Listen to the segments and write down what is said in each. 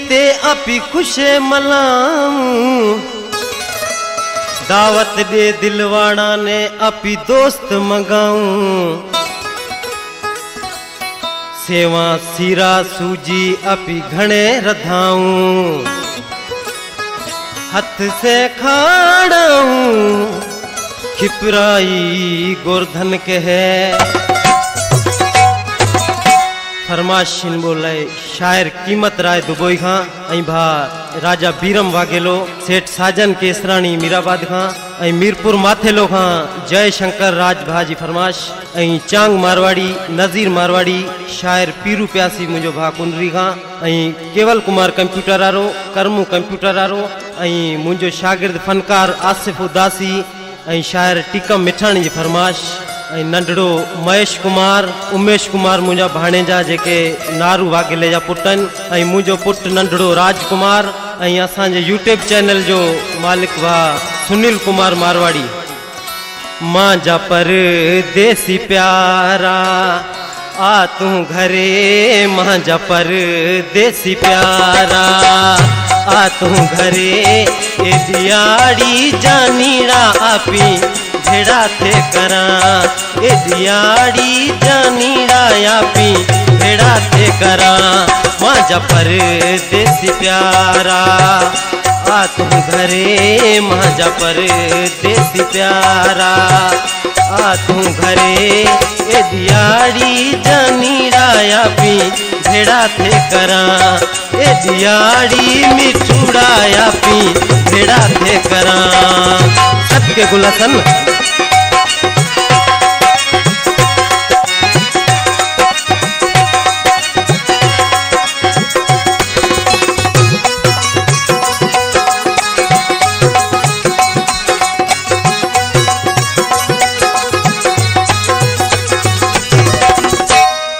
ते अपी खुशे मलाऊं, दावत दे दिलवाड़ा ने अपी दोस्त मंगाऊं, सेवा सीरा सूजी अपी घणे रधाऊं, हथ से खाड़ाऊं खिपराई गोरधन के है। फरमाशिन बोले शायर कीमत राय दुबोई खां ऐं भा राजा बीरम वागेलो, सेठ साजन केसराणी मीराबाद खां ऐं मीरपुर माथेलो खां जय शंकर राज भाजी फरमाश ऐं चांग मारवाड़ी नज़ीर मारवाड़ी शायर पीरू प्यासी मुझो भा कुंडरी खां ऐं केवल कुमार कंप्यूटर वारो करमू कंप्यूटर वारो ऐं मुझो शागिर्द फनकार आसिफ उदासी ऐं शायर टीकम मिठाणी जी फरमाश ऐं नंढड़ो महेश कुमार उमेश कुमार मुझा भाणेजा जेके नारू वागेले जा पुटन ऐं मुझो पुट नंढड़ो राजकुमार ऐं असांजे यूट्यूब चैनल जो मालिक भा सुनील कुमार मारवाड़ी। मां जा परदेसी प्यारा आ तू घरे, मां जा परदेसी प्यारा आ तू घरे, ए दियाड़ी जानीड़ा आपी भेड़ा थे करा, ए दियाड़ी जानीड़ा आपी भेड़ा थे करा, मां जा परदेसी प्यारा आ तू घरे, मां जा परदेसी प्यारा आ तू घरे, ए दियाड़ी जानीड़ा आपी भेड़ा थे करा, ए दियाड़ी मिठूड़ा आपी भेड़ा थे करा। सबके गुलसन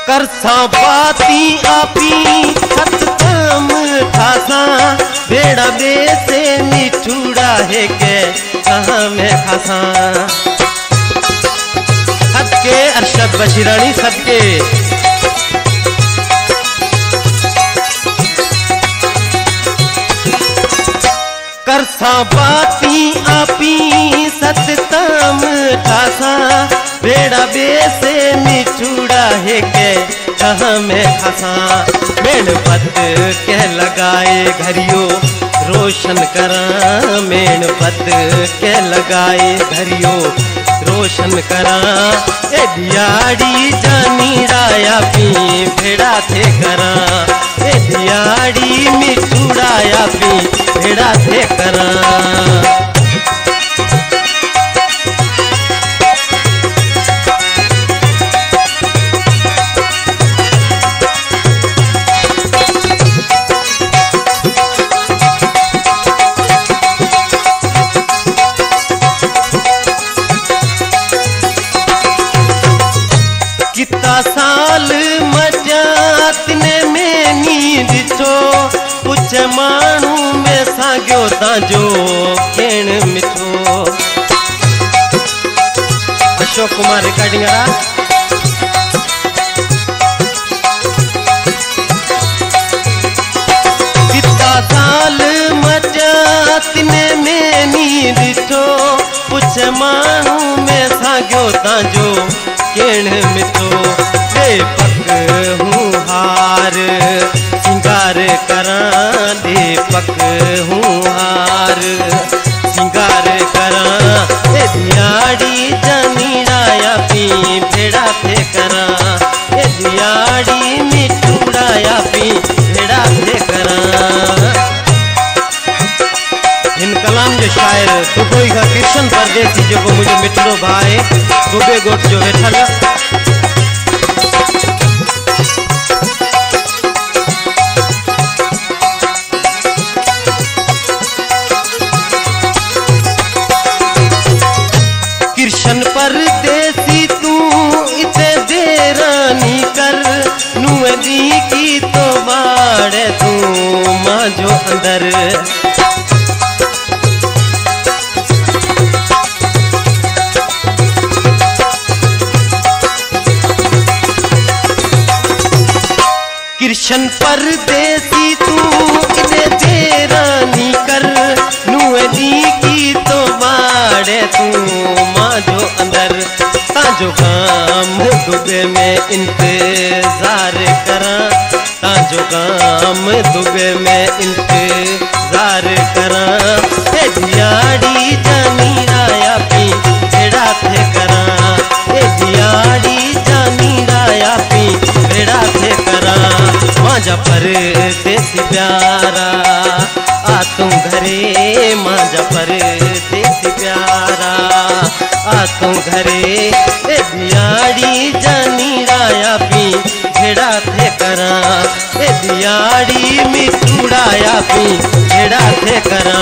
करसा बाती आपी खत्म खासा, भेड़ा बेसे मिठूड़ा है के कहाँ में खासा। सबके अरशद बशीरानी सबके करसा बाती आपी सततम खासा, भेड़ा बेसे मिठूड़ा है के कहाँ में खासा। मेणपत के लगाए घरियो रोशन करा, मेणपत के लगाए घरियो रोशन करा, ए दियाड़ी जानीड़ा आपी भेड़ा थे करा, ए दियाड़ी मिठूड़ा आपी भेड़ा थे करा। कितना साल मजातने में नींद छो, कुछ मानू में साग्यो ताजो केण मिठो। अशोक कुमार रिकॉर्डिंग रा कितना साल मजातने में नींद छो, कुछ मानू में साग्यो ताजो केण मिठो। दीपक हूँ हार सिंगार करा, दीपक हूँ हार सिंगार करा, ए दियाड़ी जानीड़ा आपी भेड़ा थे करा, ए दियाड़ी मिठूड़ा आपी भेड़ा थे करा। हिन कलाम जो शायर दुबई का कृष्ण परदेसी जो मुझे मिठड़ो भाई दुबे गोट जो वेठल कृष्ण परदेसी तू इते देरानी कर, नुअदी की तो बाड़े तू मां जो अंदर। कृष्ण परदेसी तू जानी कर नुए दी की तो बाड़े तू माजो अंदर ताजो काम दुबे में इंतजार करा ताजो काम दुबे में इंतजार करा ए दियाड़ी जानी राया पी बेड़ा थे करा ए दियाड़ी जानी राया पी बेड़ा थे करा माजा परदेसी प्यारा आ तुम घरे माजा परदेसी प्यारा आ तुम घरे ए दियाड़ी जानी राया पी भेड़ा थे करा ए दियाड़ी मिठुड़ाया पी भेड़ा थे करा।